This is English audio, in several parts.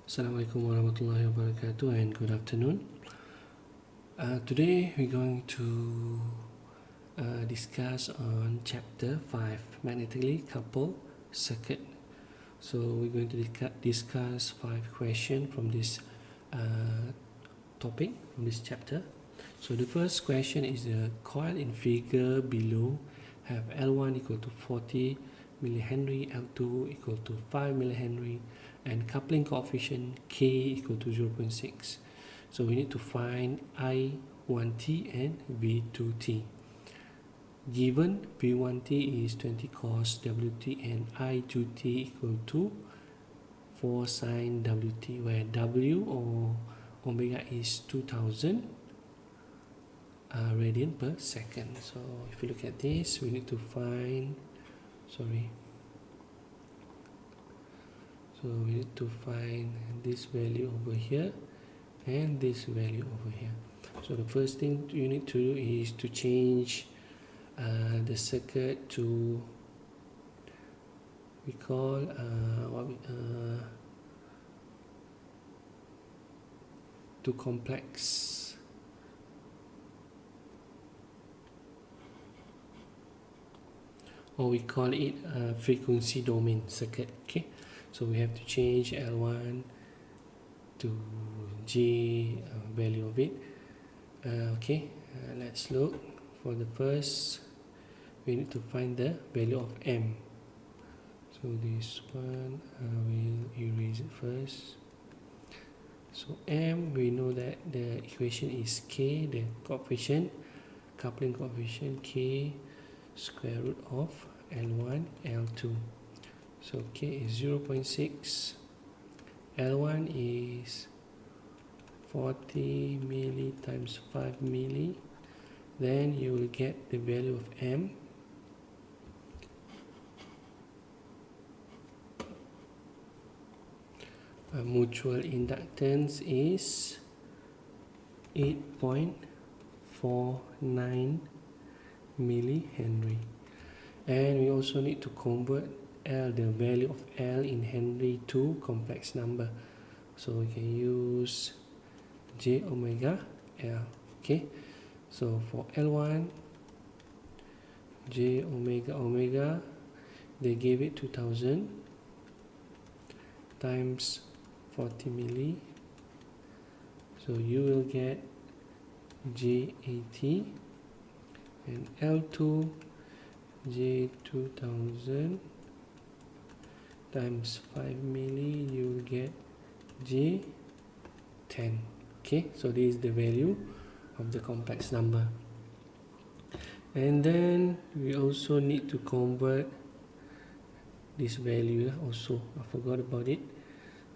Assalamualaikum warahmatullahi wabarakatuh and good afternoon. Today we're going to discuss on chapter 5, magnetically coupled circuit. So we're going to discuss 5 questions from this topic, from this chapter. So the first question is the coil in figure below have L1 equal to 40 millihenry, L2 equal to 5 millihenry, and coupling coefficient K equal to 0.6. So we need to find I1t and V2t. Given V1t is 20 cos Wt and I2t equal to 4 sin Wt, where W or omega is 2000 radian per second. So if you look at this, we need to find, so we need to find this value over here and this value over here. So the first thing you need to do is to change the circuit to, we call to complex. Or we call it frequency domain circuit. Okay, so we have to change L1 to J value of it. Let's look. For the first, we need to find the value of M. So this one, we'll erase it first. So M, we know that the equation is K, the coefficient, coupling coefficient K square root of L1, L2. So K is 0.6, L1 is 40 milli times 5 milli, then you will get the value of M. Mutual inductance is 8.49 millihenry, and we also need to convert L, the value of L in Henry, to complex number. So we can use J omega L. Okay, so for L1, J omega, they gave it 2000 times 40 milli, so you will get J80, and L2 J2000 times 5 milli, you will get J10. Okay, so this is the value of the complex number. And then we also need to convert this value also. I forgot about it.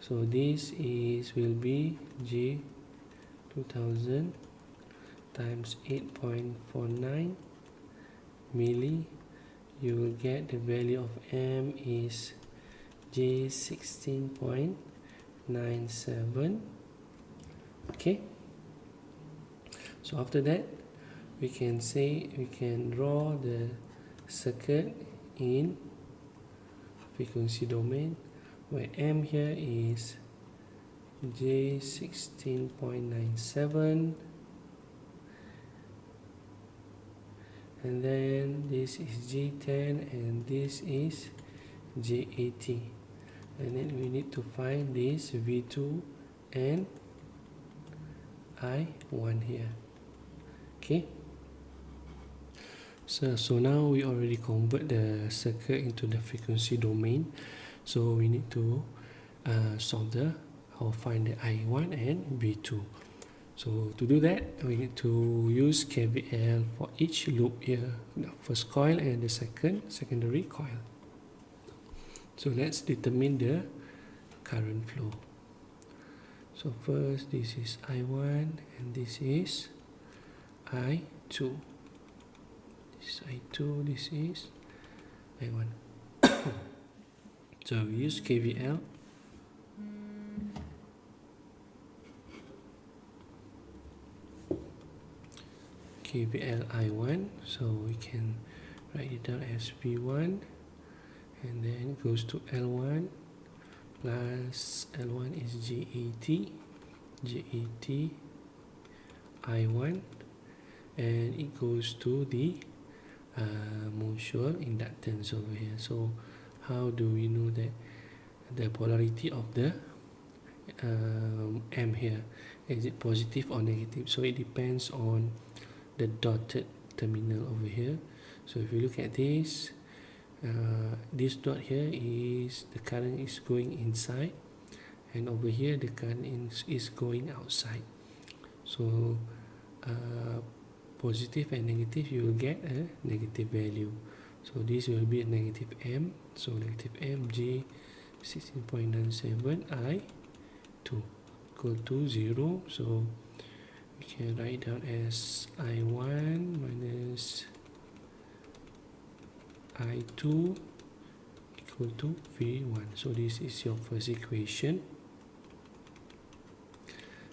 So this will be J2000 times 8.49 milli. You will get the value of M is J16.97. Okay, so after that we can draw the circuit in frequency domain, where M here is J16.97, and then this is J10 and this is J80, and then we need to find this V2 and I1 here. Okay, so now we already convert the circuit into the frequency domain, so we need to find the I1 and V2. So to do that, we need to use KVL for each loop here, the first coil and the secondary coil. So let's determine the current flow. So first, this is I1 and this is I2. This is I2, this is I1. So we use KVL. KVL I1, so we can write it down as V1, and then it goes to L1 plus L1 is GAT I1, and it goes to the mutual inductance over here. So how do we know that the polarity of the M here, is it positive or negative? So it depends on the dotted terminal over here. So if you look at this dot here is the current is going inside, and over here the current is going outside. So positive and negative, you will get a negative value. So this will be a negative M. So negative M J 16.97 I2 equal to 0. So we can write down as I1 minus I2 equal to V1. So this is your first equation.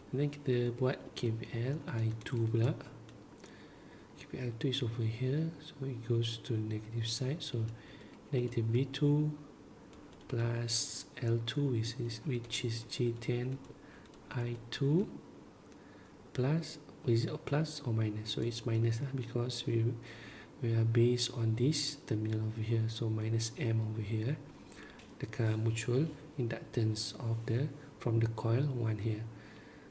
And then kita buat KVL I2 pula. KVL 2 is over here, so it goes to the negative side. So negative V2 plus L2 which is G10 I2 plus, is it plus or minus? So it's minus because we are based on this terminal over here. So minus M over here, the mutual inductance of from the coil 1 here.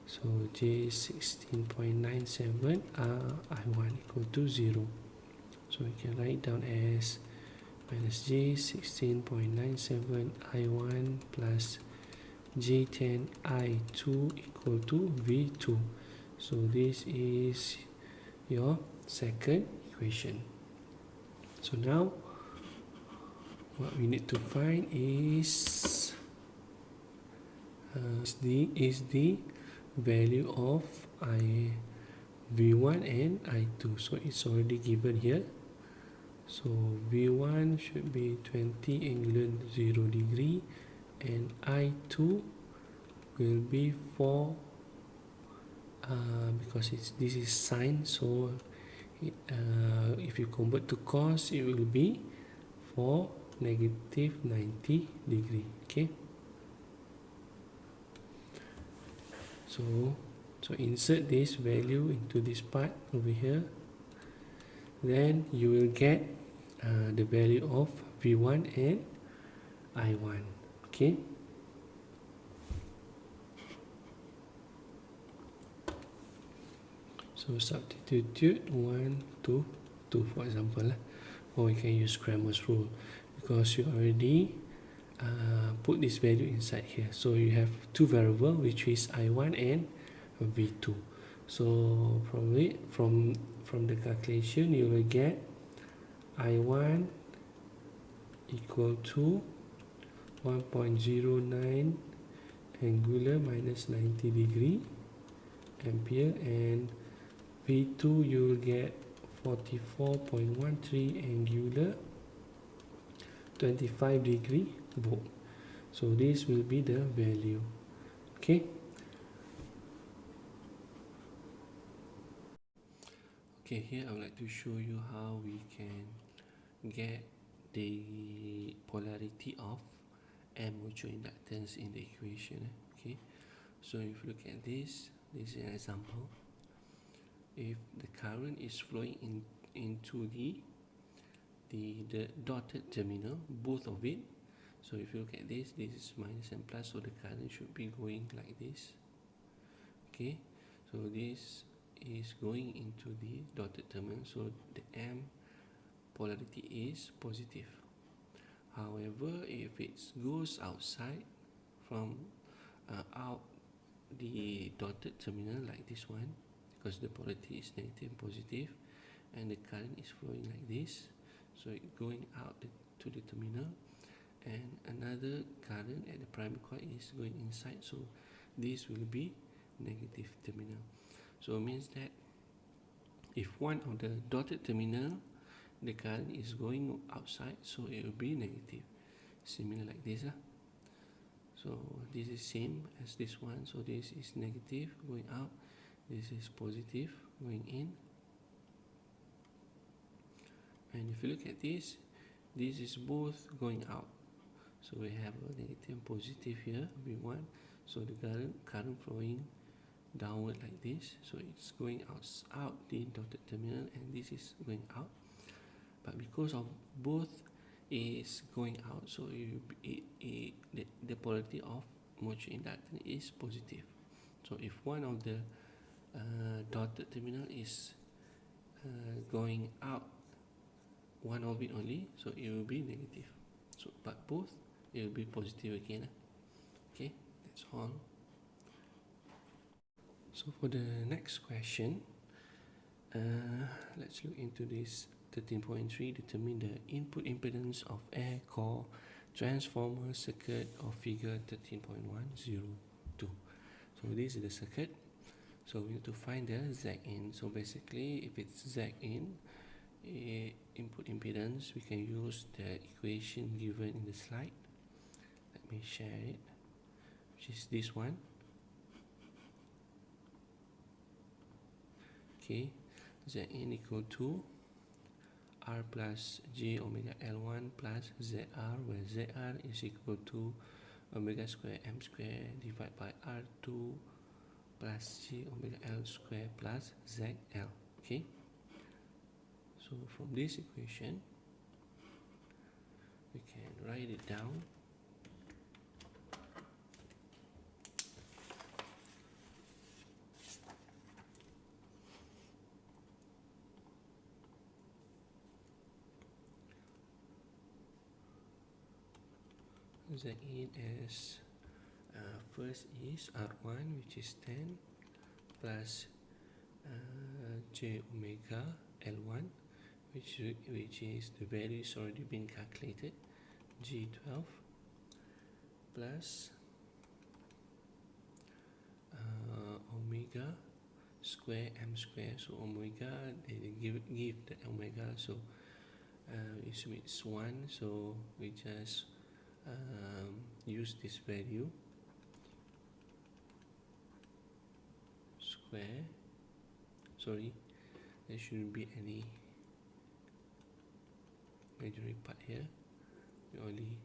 So J 16.97 I1 equal to 0. So we can write down as minus J 16.97 I1 plus J10 I2 equal to V2. So this is your second equation. So now what we need to find is the value of V1 and I2. So it's already given here. So V1 should be 20 angle 0 degree, and I2 will be 4 because this is sine. So if you convert to cos, it will be for negative 90 degree. Okay. So insert this value into this part over here, then you will get the value of V1 and I1. Okay. So substitute 1, 2, 2 for example, or you can use Cramer's rule because you already put this value inside here. So you have two variables, which is I1 and V2. So from the calculation, you will get I1 equal to 1.09 angular minus 90 degree ampere, and V2 you will get 44.13 angular 25 degree volt. So this will be the value. Okay. Okay, here I would like to show you how we can get the polarity of M mutual inductance in the equation. Okay, so if you look at this is an example. If the current is flowing into the dotted terminal, both of it. So if you look at this is minus and plus, so the current should be going like this. Okay, so this is going into the dotted terminal, so the M polarity is positive. However, if it goes outside from out the dotted terminal like this one, because the polarity is negative and positive, and the current is flowing like this, so it's going out to the terminal, and another current at the primary coil is going inside, so this will be negative terminal. So it means that if one of the dotted terminal, the current is going outside, so it will be negative, similar like this. So this is same as this one, so this is negative going out, this is positive going in, and if you look at this is both going out, So we have a negative and positive here, V1. So the current flowing downward like this. So it's going out the dotted terminal, and this is going out. But because of both is going out, so the polarity of mutual inductance is positive. So if one of the dotted terminal is going out, one of it only, so it will be negative. So but both, it will be positive again. Okay, that's all. So for the next question, let's look into this 13.3. Determine the input impedance of air core transformer circuit of figure 13.102. So this is the circuit. So we need to find the Zin. So basically, if it's Zin, input impedance, we can use the equation given in the slide. Let me share it, which is this one. Okay, Zin equal to R plus J omega L1 plus ZR, where ZR is equal to omega square M square divided by R2 plus J omega L square plus ZL. Okay, so from this equation, we can write it down. Zin as first is R1, which is 10 plus J omega L1, which is the value is already been calculated, G12, plus omega square M square. So omega, they give the omega, so it's 1, so we just use this value, square, sorry, there shouldn't be any imaginary part here. We only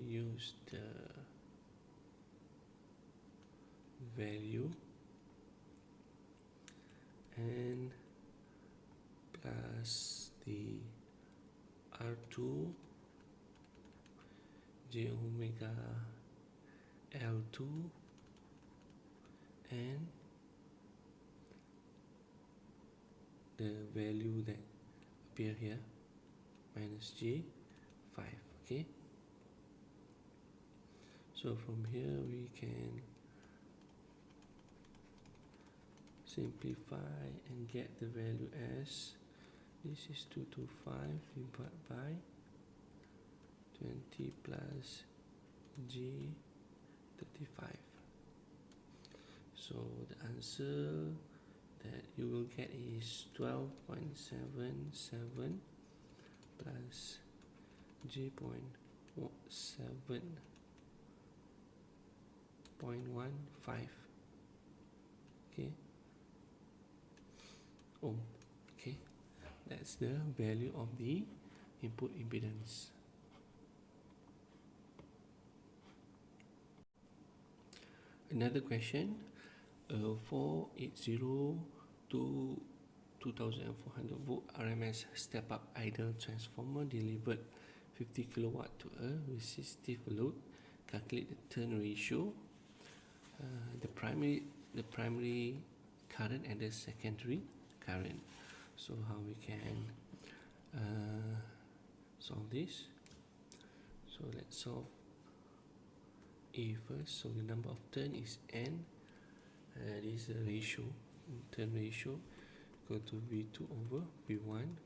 use the value and plus the R2 J omega L2 and the value that appear here, minus J5. Okay, so from here we can simplify and get the value as, this is 225 divided by 20 plus G35. So the answer that you will get is 12.77 plus J7.15. Okay, ohm. Okay, that's the value of the input impedance. Another question, 480 to 2400 volt RMS step up idle transformer delivered 50 kilowatt to a resistive load. Calculate the turn ratio, the primary current and the secondary current. So how we can solve this? So let's solve A first. So the number of turn is N. This is the ratio, turn ratio, equal to V2 over V1.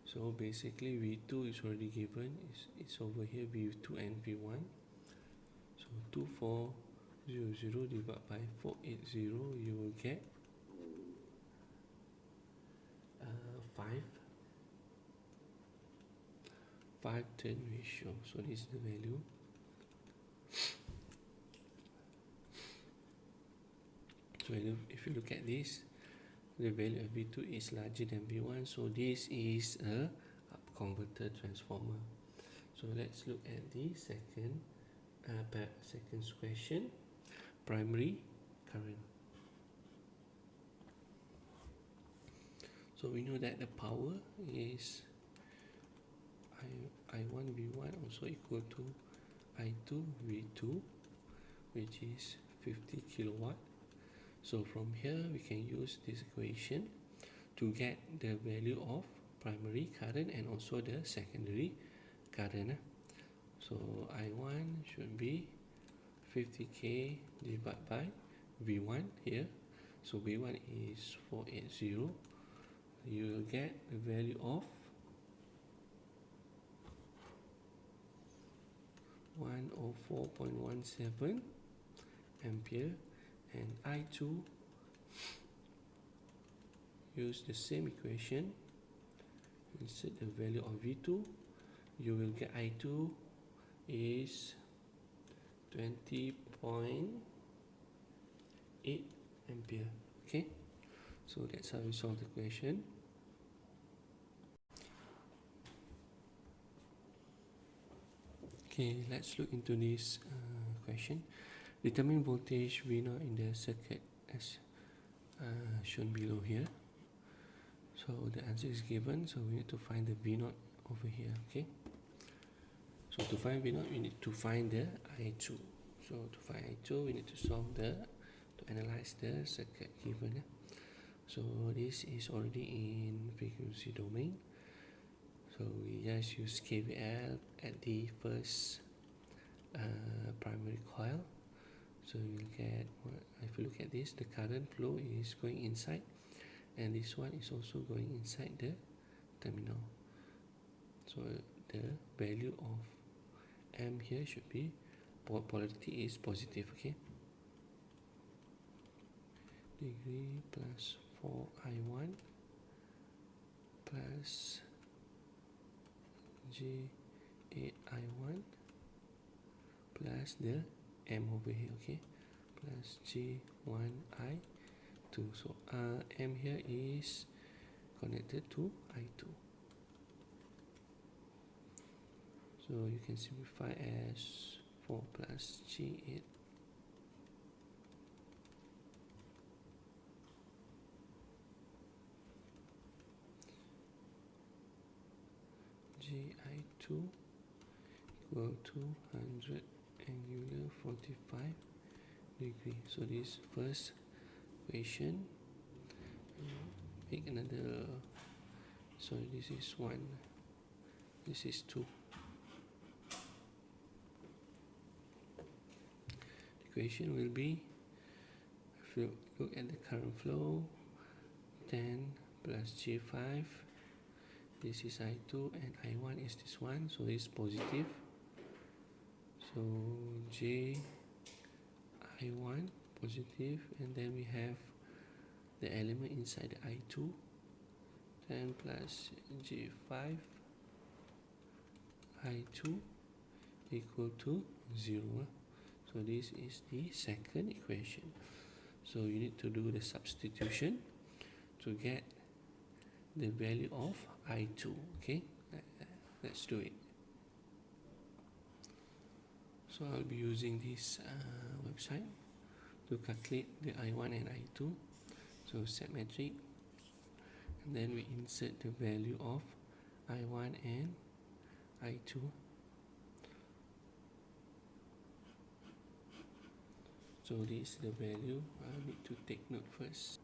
So basically V2 is already given, it's over here, V2 and V1. So 2400 divided by 480, you will get 5 turn ratio. So this is the value. So if you look at this, the value of V2 is larger than V1, so this is a up converter transformer. So So let's look at the second question, primary current. So we know that the power is I1 V1 also equal to I2 V2, which is 50 kilowatt. So from here we can use this equation to get the value of primary current and also the secondary current. So I1 should be 50k divided by V1 here. So V1 is 480. You will get the value of 104.17 ampere, and I2, use the same equation, insert the value of V2, you will get I2 is 20.8 ampere. Okay, so that's how we solve the question. Okay, let's look into this question. Determine voltage V0 in the circuit as shown below here. So the answer is given, so we need to find the V0 over here. Okay, so to find V0 we need to find the I2. So to find I2 we need to analyze the circuit given. So this is already in frequency domain, so we just use KVL at the first primary coil. So you'll get, if you look at this, the current flow is going inside, and this one is also going inside the terminal. So the value of M here should be, polarity is positive. Okay, degree plus 4I1 plus J8I1 plus the M over here. Okay, plus J1I2. So M here is connected to I2. So you can simplify as 4 plus G8 Gi2 equal to 100 angular 45 degree. So this first equation, make another, sorry, this is 1, this is 2. The equation will be, if you look at the current flow, 10 plus G5, this is I2, and I1 is this one, so it's positive. So J I1 positive, and then we have the element inside the I2, 10 plus J5 I2 equal to 0. So this is the second equation. So you need to do the substitution to get the value of I2. Okay, let's do it. So I'll be using this website to calculate the I1 and I2. So set metric, and then we insert the value of I1 and I2. So this is the value. I need to take note first.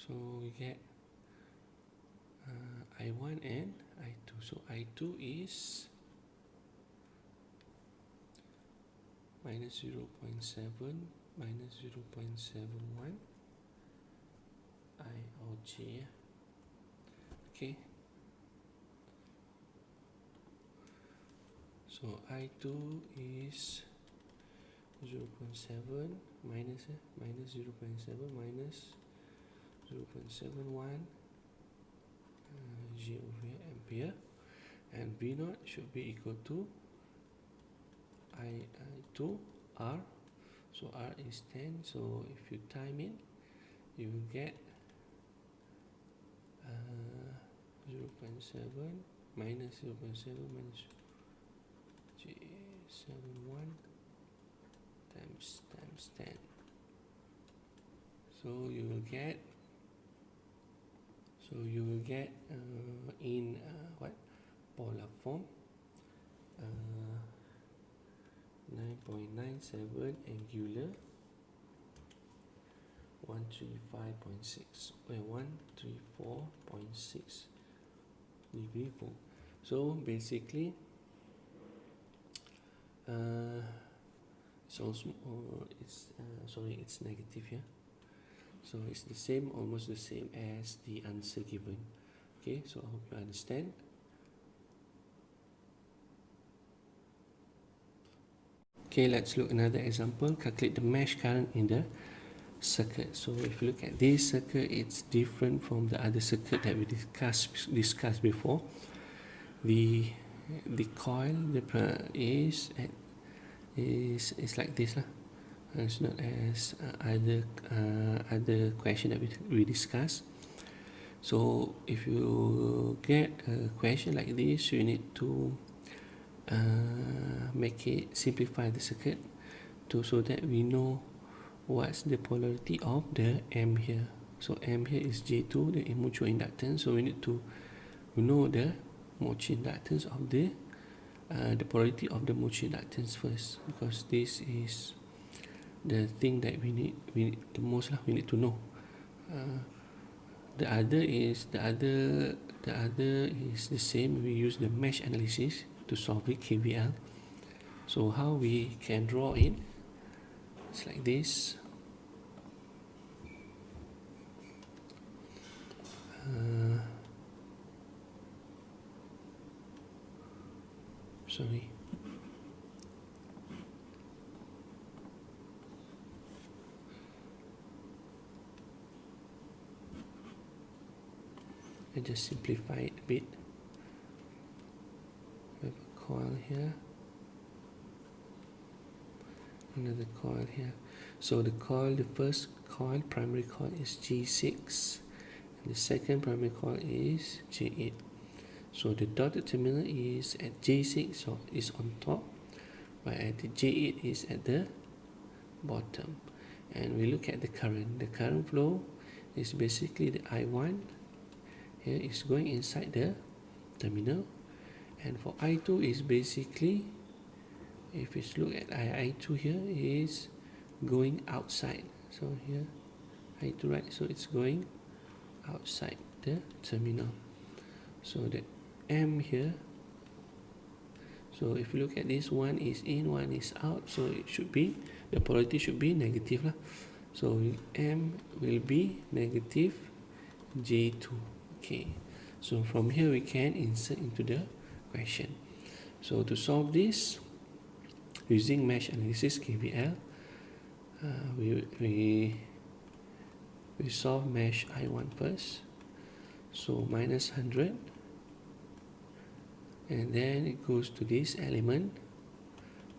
So we get I1 and I2. So I2 is minus 0.7 minus 0.71 I or J. Okay, so I2 is 0.7 minus 0.7 minus 0.71 J over here, ampere, and V0 should be equal to I2 R. So R is 10, so if you time it, you will get 0.7 minus 0.7 minus J71 times 10. So you will get in what polar form 9.97 angular 134.6 degree volt. So basically it's also it's negative here, so it's the same, almost the same as the answer given. Okay, so I hope you understand. Okay, let's look another example. Calculate the mesh current in the circuit. So if you look at this circuit, it's different from the other circuit that we discussed before. The coil is like this lah. It's not as other question that we discussed. So if you get a question like this, you need to make it simplify the circuit so that we know what's the polarity of the M here. So M here is J2, the mutual inductance. So we need to know the mutual inductance of the polarity of the mutual inductance first, because this is the thing that we need the most lah. We need to know. The other is the same. We use the mesh analysis to solve it, KVL. So how we can draw it? It's like this. Sorry. I just simplify it a bit. We have a coil here, another coil here. So the first coil, primary coil is G6, and the second primary coil is G8. So the dotted terminal is at J6, so is on top, while at the J8 is at the bottom. And we look at the current. The current flow is basically the I1 here is going inside the terminal, and for I2 is basically, if you look at I2 here, is going outside. So here I2, right, so it's going outside the terminal. So the M here, so if you look at this, one is in, one is out, so it should be, the polarity should be negative lah. So M will be negative J2. Okay, so from here we can insert into the question. So to solve this using mesh analysis, KVL, we solve mesh I1 first. So minus 100, and then it goes to this element,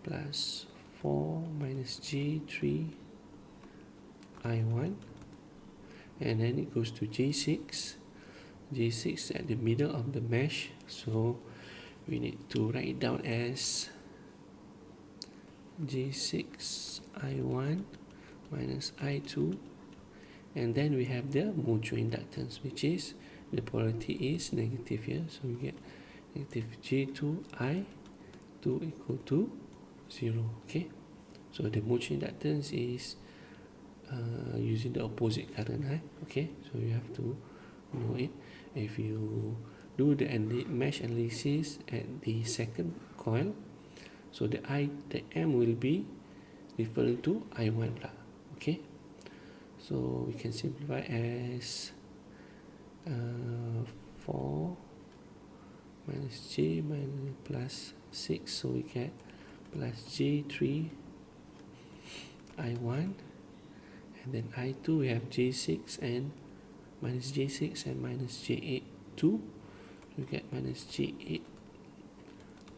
plus 4 minus J3 I1, and then it goes to J6 at the middle of the mesh, so we need to write it down as J6 I1 minus I2, and then we have the mutual inductance, which is the polarity is negative here, so we get negative J2 I2 equal to 0. Okay, so the mutual inductance is using the opposite current, right? Okay, so you have to know it. If you do the mesh analysis at the second coil. So the M will be referring to I1 lah. Okay, so we can simplify as 4 minus J minus plus 6, so we get plus J3 I1, and then I2 we have J6 and minus J6 and minus J8 2, we get minus J8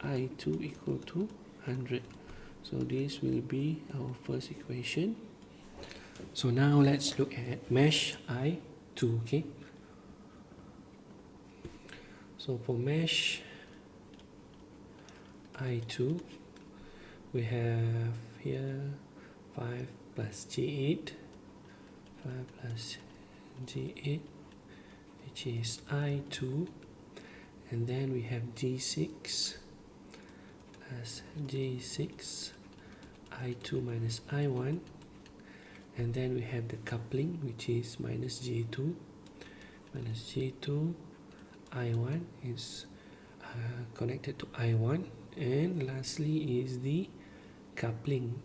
I2 equal to 100. So this will be our first equation. So now let's look at mesh I2. Okay, so for mesh I2, we have here 5 plus J8, 5 plus J8, which is I2, and then we have J6 plus J6, I2 minus I1, and then we have the coupling, which is minus J2, I1 is connected to I1, and lastly is the coupling,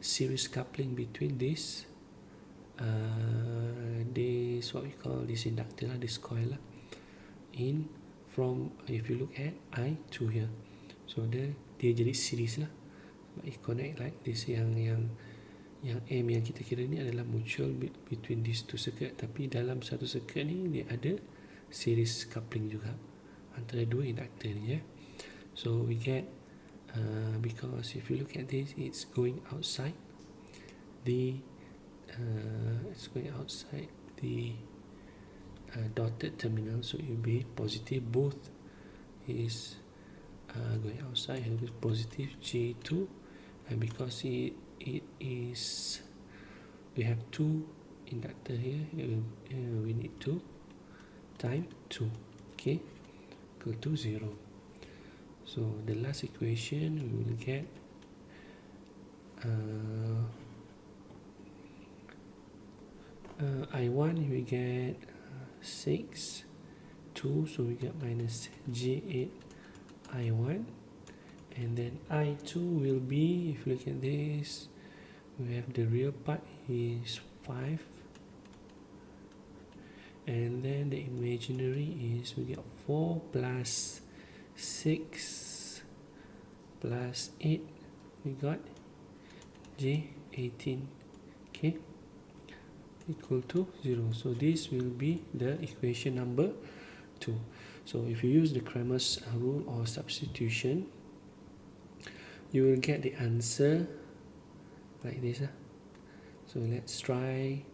series coupling between this what we call this inductor, this coil, in from, if you look at I2 here, so dia jadi series lah, it connect like this. Yang M yang kita kira ni adalah mutual between these two circuit, tapi dalam satu circuit ni dia ada series coupling juga antara dua inductor ni, so we get because if you look at this, it's going outside the dotted terminal, so it will be positive. Both is going outside, and with positive J2, and because it is, we have two inductor here, we need to time 2, okay, equal to 0. So the last equation we will get I1 we get 6 2, so we get minus J8 I1, and then I2 will be, if you look at this, we have the real part is 5, and then the imaginary is, we get 4 plus 6 plus 8, we got J18, okay, equal to 0. So this will be the equation number 2. So if you use the Cramer's rule or substitution, you will get the answer like this. So let's try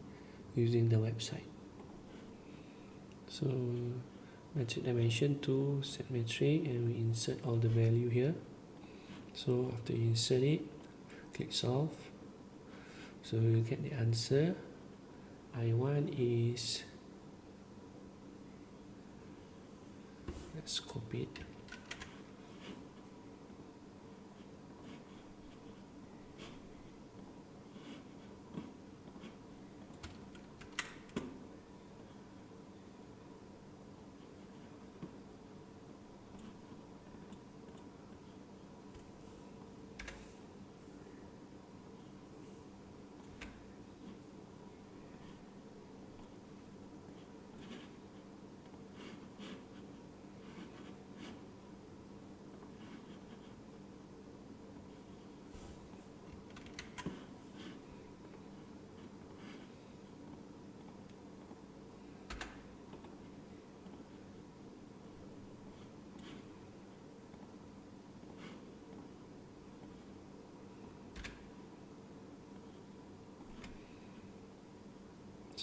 using the website. So metric dimension 2, set metric, and we insert all the value here. So after you insert it, click solve. So you will get the answer. I1 is, let's copy it.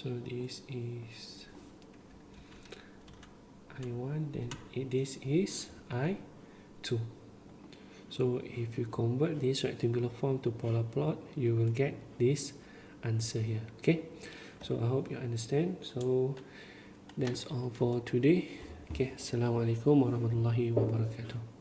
So this is I1, then this is I2. So if you convert this rectangular form to polar plot, you will get this answer here. Okay, so I hope you understand. So that's all for today. Okay, Assalamualaikum warahmatullahi wabarakatuh.